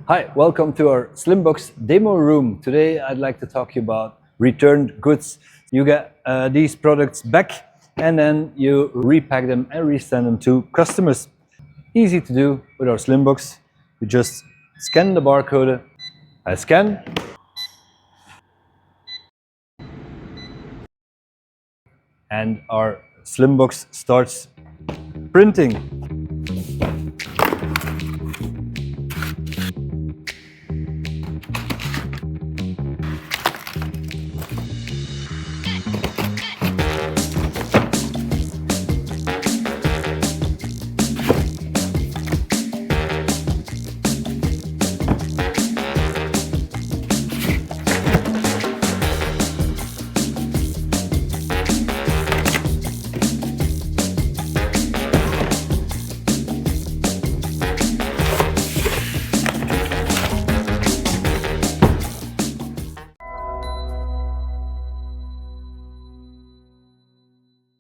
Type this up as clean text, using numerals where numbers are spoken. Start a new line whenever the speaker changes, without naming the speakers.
Hi, welcome to our Slimbox demo room. Today I'd like to talk to you about returned goods. You get these products back and then you repack them and resend them to customers. Easy to do with our Slimbox. You just scan the barcode. I scan. And our Slimbox starts printing.